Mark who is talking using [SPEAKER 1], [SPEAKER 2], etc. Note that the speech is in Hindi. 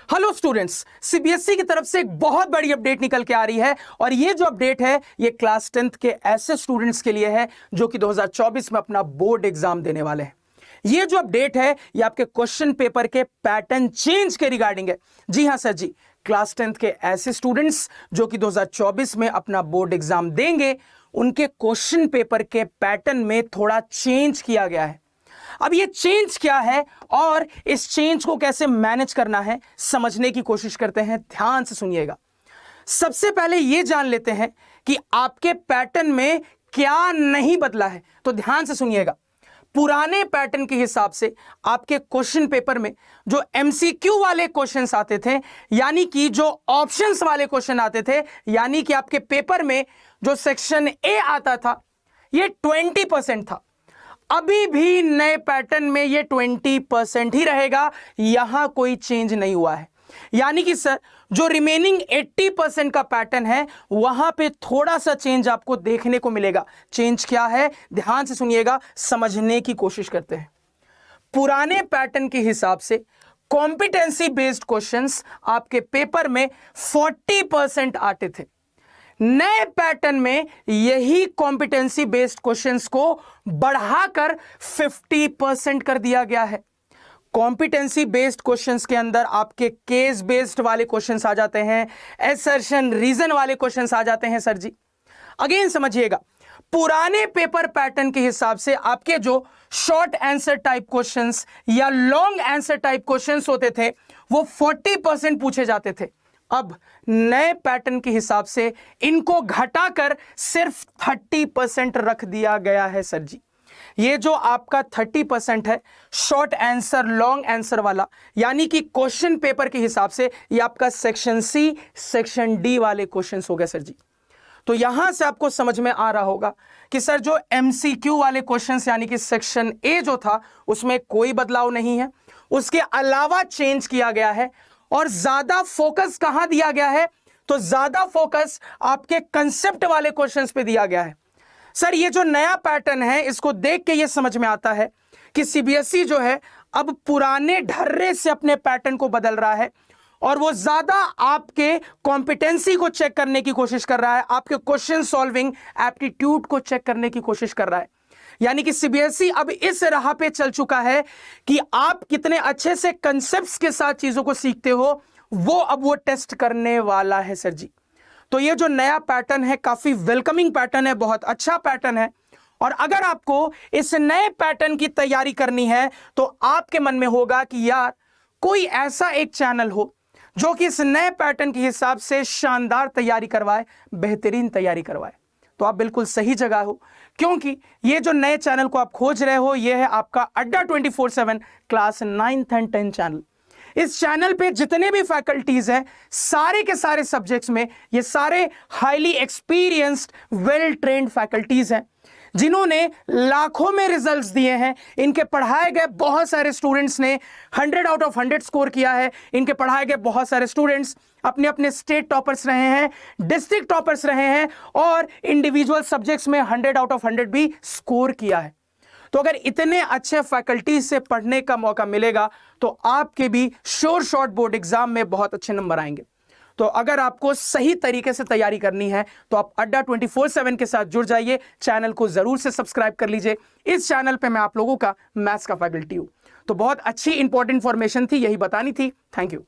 [SPEAKER 1] हेलो स्टूडेंट्स, सीबीएसई की तरफ से एक बहुत बड़ी अपडेट निकल के आ रही है और ये जो अपडेट है ये क्लास 10th के ऐसे स्टूडेंट्स के लिए है जो कि 2024 में अपना बोर्ड एग्जाम देने वाले हैं। ये जो अपडेट है ये आपके क्वेश्चन पेपर के पैटर्न चेंज के रिगार्डिंग है। जी हां सर जी, क्लास 10th के ऐसे स्टूडेंट्स जो कि 2024 में अपना बोर्ड एग्जाम देंगे उनके क्वेश्चन पेपर के पैटर्न में थोड़ा चेंज किया गया है। अब ये चेंज क्या है और इस चेंज को कैसे मैनेज करना है समझने की कोशिश करते हैं। ध्यान से सुनिएगा। सबसे पहले ये जान लेते हैं कि आपके पैटर्न में क्या नहीं बदला है। तो ध्यान से सुनिएगा। पुराने पैटर्न के हिसाब से आपके क्वेश्चन पेपर में जो एमसीक्यू वाले क्वेश्चंस आते थे, यानी कि जो ऑप्शंस वाले क्वेश्चन आते थे, यानी कि आपके पेपर में जो सेक्शन ए आता था ये 20% था। अभी भी नए पैटर्न में ये 20% ही रहेगा, यहां कोई चेंज नहीं हुआ है। यानी कि सर जो रिमेनिंग 80% का पैटर्न है वहां पे थोड़ा सा चेंज आपको देखने को मिलेगा। चेंज क्या है ध्यान से सुनिएगा, समझने की कोशिश करते हैं। पुराने पैटर्न के हिसाब से कॉम्पिटेंसी बेस्ड क्वेश्चंस आपके पेपर में 40% आते थे। नए पैटर्न में यही कॉम्पिटेंसी बेस्ड क्वेश्चंस को बढ़ाकर 50% कर दिया गया है। कॉम्पिटेंसी बेस्ड क्वेश्चंस के अंदर आपके केस बेस्ड वाले क्वेश्चंस आ जाते हैं, एसर्शन रीजन वाले क्वेश्चंस आ जाते हैं। सर जी अगेन समझिएगा, पुराने पेपर पैटर्न के हिसाब से आपके जो शॉर्ट आंसर टाइप क्वेश्चंस या लॉन्ग आंसर टाइप क्वेश्चंस होते थे वो 40% पूछे जाते थे। अब नए पैटर्न के हिसाब से इनको घटाकर सिर्फ 30% रख दिया गया है। सर जी ये जो आपका 30% है शॉर्ट आंसर लॉन्ग आंसर वाला, यानी कि क्वेश्चन पेपर के हिसाब से ये आपका सेक्शन सी सेक्शन डी वाले क्वेश्चंस हो गए। सर जी तो यहां से आपको समझ में आ रहा होगा कि सर जो एमसीक्यू वाले क्वेश्चंस यानी कि सेक्शन ए जो था उसमें कोई बदलाव नहीं है, उसके अलावा चेंज किया गया है और ज्यादा फोकस कहां दिया गया है, तो ज्यादा फोकस आपके कंसेप्ट वाले क्वेश्चंस पे दिया गया है। सर ये जो नया पैटर्न है इसको देख के ये समझ में आता है कि सीबीएसई जो है अब पुराने ढर्रे से अपने पैटर्न को बदल रहा है और वो ज्यादा आपके कॉम्पिटेंसी को चेक करने की कोशिश कर रहा है, आपके क्वेश्चन सॉल्विंग एप्टीट्यूड को चेक करने की कोशिश कर रहा है। यानी कि सीबीएसई अब इस राह पे चल चुका है कि आप कितने अच्छे से कंसेप्ट्स के साथ चीजों को सीखते हो वो अब वो टेस्ट करने वाला है। सर जी तो ये जो नया पैटर्न है काफी वेलकमिंग पैटर्न है, बहुत अच्छा पैटर्न है। और अगर आपको इस नए पैटर्न की तैयारी करनी है तो आपके मन में होगा कि यार कोई ऐसा एक चैनल हो जो कि इस नए पैटर्न के हिसाब से शानदार तैयारी करवाए, बेहतरीन तैयारी करवाए, तो आप बिल्कुल सही जगह हो, क्योंकि ये जो नए चैनल को आप खोज रहे हो ये है आपका अड्डा 24/7 class 9th and 10th channel. इस चैनल पे जितने भी फैकल्टीज हैं सारे के सारे सब्जेक्ट्स में ये सारे highly experienced well trained faculties हैं जिन्होंने लाखों में रिजल्ट्स दिए हैं। इनके पढ़ाए गए बहुत सारे स्टूडेंट्स ने 100 आउट ऑफ 100 स्कोर किया है। इनके पढ़ाए गए बहुत सारे स्टूडेंट्स अपने अपने स्टेट टॉपर्स रहे हैं, डिस्ट्रिक्ट टॉपर्स रहे हैं और इंडिविजुअल सब्जेक्ट्स में 100 आउट ऑफ 100 भी स्कोर किया है। तो अगर इतने अच्छे फैकल्टी से पढ़ने का मौका मिलेगा तो आपके भी श्योर शॉर्ट बोर्ड एग्जाम में बहुत अच्छे नंबर आएंगे। तो अगर आपको सही तरीके से तैयारी करनी है तो आप अड्डा 24/7 के साथ जुड़ जाइए। चैनल को जरूर से सब्सक्राइब कर लीजिए। इस चैनल पे मैं आप लोगों का मैथ्स का फैकल्टी हूं। तो बहुत अच्छी इंपॉर्टेंट इंफॉर्मेशन थी, यही बतानी थी। Thank you.